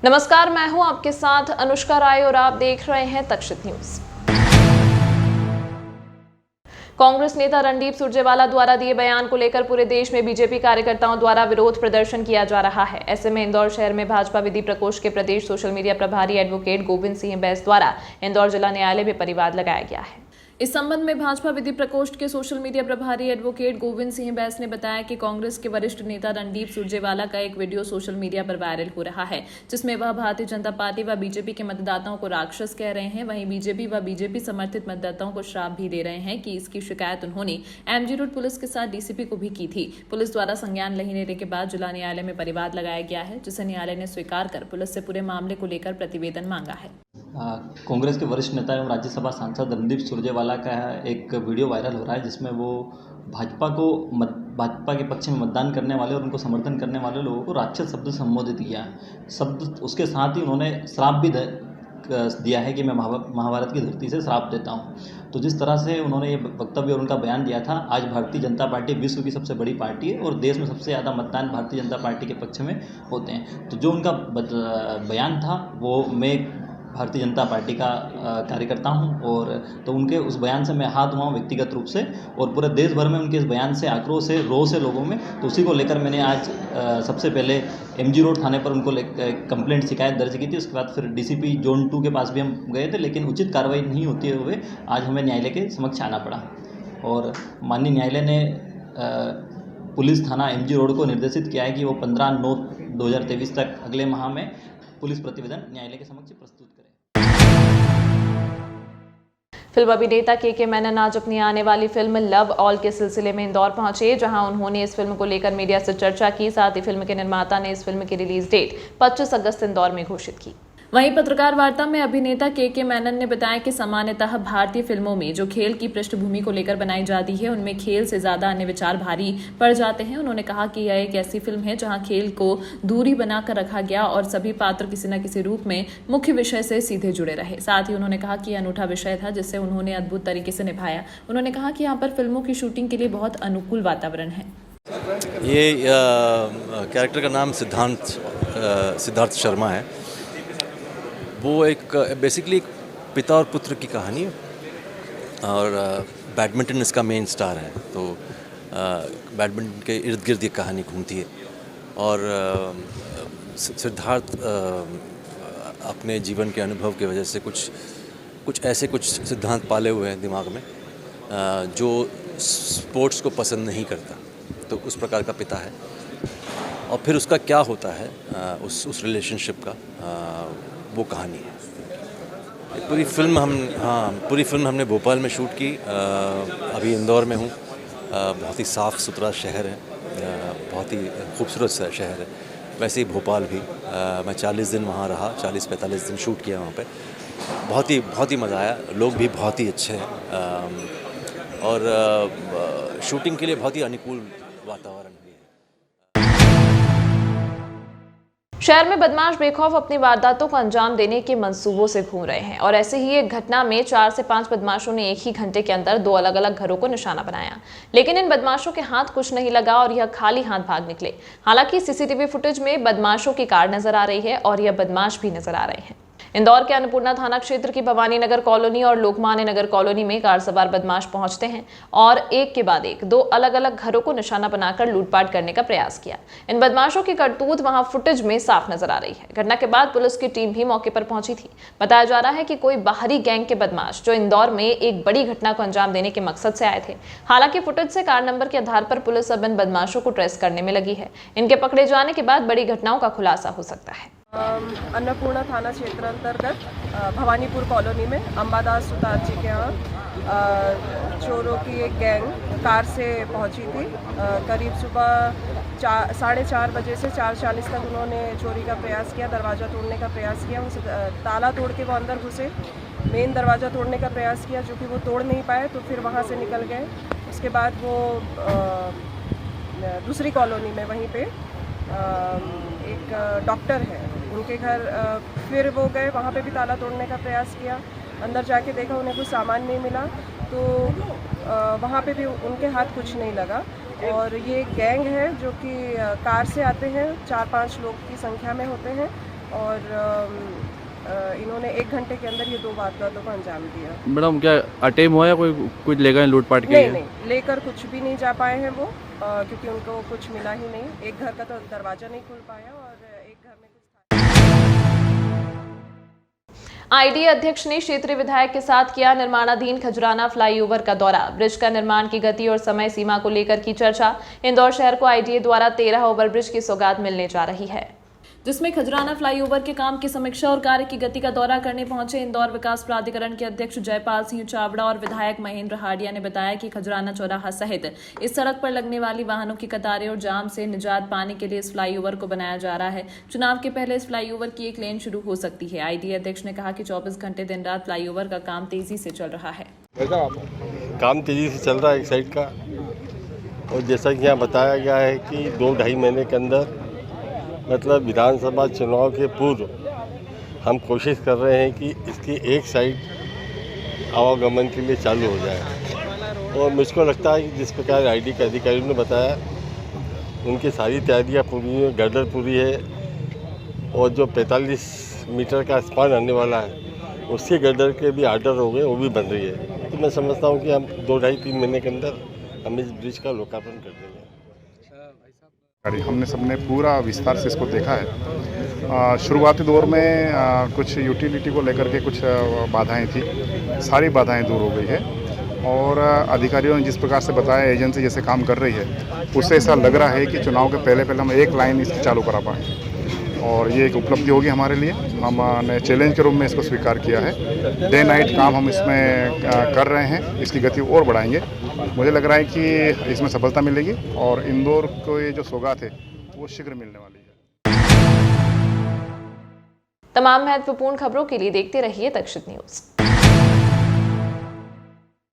नमस्कार, मैं हूं आपके साथ अनुष्का राय और आप देख रहे हैं तक्षित न्यूज। कांग्रेस नेता रणदीप सुरजेवाला द्वारा दिए बयान को लेकर पूरे देश में बीजेपी कार्यकर्ताओं द्वारा विरोध प्रदर्शन किया जा रहा है। ऐसे में इंदौर शहर में भाजपा विधि प्रकोष्ठ के प्रदेश सोशल मीडिया प्रभारी एडवोकेट गोविंद सिंह बैस द्वारा इंदौर जिला न्यायालय में परिवाद लगाया गया है। इस संबंध में भाजपा विधि प्रकोष्ठ के सोशल मीडिया प्रभारी एडवोकेट गोविंद सिंह बैस ने बताया कि कांग्रेस के वरिष्ठ नेता रणदीप सुरजेवाला का एक वीडियो सोशल मीडिया पर वायरल हो रहा है, जिसमें वह भारतीय जनता पार्टी व बीजेपी के मतदाताओं को राक्षस कह रहे हैं। वहीं बीजेपी व बीजेपी समर्थित मतदाताओं को श्राप भी दे रहे हैं कि इसकी शिकायत उन्होंने एमजी रोड पुलिस के साथ डीसीपी को भी की थी। पुलिस द्वारा संज्ञान नहीं लेने के बाद जिला न्यायालय में परिवाद लगाया गया है, जिसे न्यायालय ने स्वीकार कर पुलिस से पूरे मामले को लेकर प्रतिवेदन मांगा है। कांग्रेस के वरिष्ठ नेता एवं राज्यसभा सांसद रणदीप सुरजेवाला का एक वीडियो वायरल हो रहा है, जिसमें वो भाजपा के पक्ष में मतदान करने वाले और उनको समर्थन करने वाले लोगों को राक्षस शब्द से संबोधित किया है। शब्द उसके साथ ही उन्होंने श्राप भी दिया है कि मैं महाभारत की धरती से श्राप देता हूं। तो जिस तरह से उन्होंने ये वक्तव्य और उनका बयान दिया था, आज भारतीय जनता पार्टी विश्व की सबसे बड़ी पार्टी है और देश में सबसे ज़्यादा मतदान भारतीय जनता पार्टी के पक्ष में होते हैं। तो जो उनका बयान था वो मैं भारतीय जनता पार्टी का कार्यकर्ता हूं, और तो उनके उस बयान से मैं आहत हुआ व्यक्तिगत रूप से, और पूरे देश भर में उनके इस बयान से आक्रोश है, रोष है लोगों में। तो उसी को लेकर मैंने आज सबसे पहले एमजी रोड थाने पर उनको कंप्लेंट शिकायत दर्ज की थी। उसके बाद फिर डीसीपी जोन 2 के पास भी हम गए थे, लेकिन उचित कार्रवाई नहीं होते हुए आज हमें न्यायालय के समक्ष आना पड़ा। और माननीय न्यायालय ने पुलिस थाना एमजी रोड को निर्देशित किया है कि वो 15/9/2023 तक अगले माह में पुलिस प्रतिवेदन न्यायालय के समक्ष प्रस्तुत करें। फिल्म अभिनेता के मेनन आज अपनी आने वाली फिल्म लव ऑल के सिलसिले में इंदौर पहुंचे, जहां उन्होंने इस फिल्म को लेकर मीडिया से चर्चा की। साथ ही फिल्म के निर्माता ने इस फिल्म की रिलीज डेट 25 अगस्त इंदौर में घोषित की। वहीं पत्रकार वार्ता में अभिनेता के मेनन ने बताया कि सामान्यतः भारतीय फिल्मों में जो खेल की पृष्ठभूमि को लेकर बनाई जाती है, उनमें खेल से ज्यादा अन्य विचार भारी पड़ जाते हैं। उन्होंने कहा कि यह एक ऐसी फिल्म है जहां खेल को दूरी बनाकर रखा गया और सभी पात्र किसी न किसी रूप में मुख्य विषय से सीधे जुड़े रहे। साथ ही उन्होंने कहा कि यह अनूठा विषय था, जिससे उन्होंने अद्भुत तरीके से निभाया। उन्होंने कहा कि यहाँ पर फिल्मों की शूटिंग के लिए बहुत अनुकूल वातावरण है। ये कैरेक्टर का नाम सिद्धार्थ शर्मा है। वो एक बेसिकली एक पिता और पुत्र की कहानी है, और बैडमिंटन इसका मेन स्टार है। तो बैडमिंटन के इर्द गिर्द ये कहानी घूमती है, और सिद्धार्थ अपने जीवन के अनुभव की वजह से कुछ ऐसे सिद्धांत पाले हुए हैं दिमाग में, जो स्पोर्ट्स को पसंद नहीं करता। तो उस प्रकार का पिता है, और फिर उसका क्या होता है उस रिलेशनशिप का, वो कहानी है। पूरी फिल्म हमने भोपाल में शूट की। अभी इंदौर में हूँ। बहुत ही साफ़ सुथरा शहर है, बहुत ही खूबसूरत शहर है। वैसे ही भोपाल भी मैं 40 दिन वहाँ रहा, 40-45 दिन शूट किया वहाँ पे। बहुत ही मज़ा आया। लोग भी बहुत ही अच्छे हैं, और शूटिंग के लिए बहुत ही अनुकूल वातावरण भी है। शहर में बदमाश बेखौफ अपनी वारदातों को अंजाम देने के मंसूबों से घूम रहे हैं, और ऐसे ही एक घटना में 4 से 5 बदमाशों ने एक ही घंटे के अंदर 2 अलग अलग घरों को निशाना बनाया। लेकिन इन बदमाशों के हाथ कुछ नहीं लगा और यह खाली हाथ भाग निकले। हालांकि सीसीटीवी फुटेज में बदमाशों की कार नजर आ रही है और यह बदमाश भी नजर आ रहे हैं। इंदौर के अन्नपूर्णा थाना क्षेत्र की भवानी नगर कॉलोनी और लोकमान्य नगर कॉलोनी में कार सवार बदमाश पहुंचते हैं और एक के बाद एक 2 अलग अलग घरों को निशाना बनाकर लूटपाट करने का प्रयास किया। इन बदमाशों की करतूत वहां फुटेज में साफ नजर आ रही है। घटना के बाद पुलिस की टीम भी मौके पर पहुंची थी। बताया जा रहा है कि कोई बाहरी गैंग के बदमाश जो इंदौर में एक बड़ी घटना को अंजाम देने के मकसद से आए थे। हालांकि फुटेज से कार नंबर के आधार पर पुलिस अब इन बदमाशों को ट्रेस करने में लगी है। इनके पकड़े जाने के बाद बड़ी घटनाओं का खुलासा हो सकता है। अन्नपूर्णा थाना क्षेत्र अंतर्गत भवानीपुर कॉलोनी में अंबादास सुतार जी के यहाँ चोरों की एक गैंग कार से पहुंची थी। करीब सुबह 4:30 बजे से 4:40 तक उन्होंने चोरी का प्रयास किया, दरवाज़ा तोड़ने का प्रयास किया। उनसे ताला तोड़ के वो अंदर घुसे, मेन दरवाज़ा तोड़ने का प्रयास किया, जो कि वो तोड़ नहीं पाए, तो फिर वहाँ से निकल गए। उसके बाद वो दूसरी कॉलोनी में वहीं पे एक डॉक्टर है, उनके घर फिर वो गए, वहाँ पे भी ताला तोड़ने का प्रयास किया। अंदर जाके देखा, उन्हें कुछ सामान नहीं मिला, तो वहाँ पे भी उनके हाथ कुछ नहीं लगा। और ये गैंग है जो कि कार से आते हैं, 4-5 लोग की संख्या में होते हैं और इन्होंने 1 घंटे के अंदर ये 2 वारदातों को अंजाम दिया। मैडम क्या अटेम हुआ या कोई कुछ लेकर लूटपाट की? नहीं, लेकर कुछ भी नहीं जा पाए हैं वो, क्योंकि उनको कुछ मिला ही नहीं। एक घर का तो दरवाज़ा नहीं खुल पाया और एक घर में आईडीए अध्यक्ष ने क्षेत्रीय विधायक के साथ किया निर्माणाधीन खजुराना फ्लाईओवर का दौरा। ब्रिज का निर्माण की गति और समय सीमा को लेकर की चर्चा। इंदौर शहर को आईडीए द्वारा 13 ओवरब्रिज की सौगात मिलने जा रही है, जिसमें खजुराना फ्लाईओवर के काम की समीक्षा और कार्य की गति का दौरा करने पहुंचे इंदौर विकास प्राधिकरण के अध्यक्ष जयपाल सिंह चावड़ा और विधायक महेंद्र हाडिया ने बताया कि खजुराना चौराहा सहित इस सड़क पर लगने वाली वाहनों की कतारें और जाम से निजात पाने के लिए इस फ्लाईओवर को बनाया जा रहा है। चुनाव के पहले इस फ्लाईओवर की एक लेन शुरू हो सकती है। आईडीए अध्यक्ष ने कहा कि 24 घंटे दिन रात फ्लाईओवर का काम तेजी से चल रहा है। काम तेजी से चल रहा है एक साइड का, और जैसा कि यहाँ बताया गया है कि 2-2.5 महीने के अंदर, मतलब विधानसभा चुनाव के पूर्व, हम कोशिश कर रहे हैं कि इसकी एक साइड आवागमन के लिए चालू हो जाए। और मुझको लगता है कि जिस प्रकार आईडी के अधिकारियों ने बताया, उनकी सारी तैयारियां पूरी हैं, गर्डर पूरी है, और जो 45 मीटर का स्पान आने वाला है उसके गर्डर के भी आर्डर हो गए, वो भी बन रही है। तो मैं समझता हूँ कि हम 2-2.5-3 महीने के अंदर हम इस ब्रिज का लोकार्पण कर देंगे। हमने सबने पूरा विस्तार से इसको देखा है। शुरुआती दौर में कुछ यूटिलिटी को लेकर के कुछ बाधाएं थी, सारी बाधाएं दूर हो गई है, और अधिकारियों ने जिस प्रकार से बताया, एजेंसी जैसे काम कर रही है, उससे ऐसा लग रहा है कि चुनाव के पहले हम एक लाइन इसकी चालू करा पाएँ, और ये एक उपलब्धि होगी हमारे लिए। हमने चैलेंज के रूप में इसको स्वीकार किया है। डे नाइट काम हम इसमें कर रहे हैं, इसकी गति और बढ़ाएंगे। मुझे लग रहा है कि इसमें सफलता मिलेगी, और इंदौर को ये जो सौगात है वो शीघ्र मिलने वाली है। तमाम महत्वपूर्ण खबरों के लिए देखते रहिए तक्षित न्यूज़।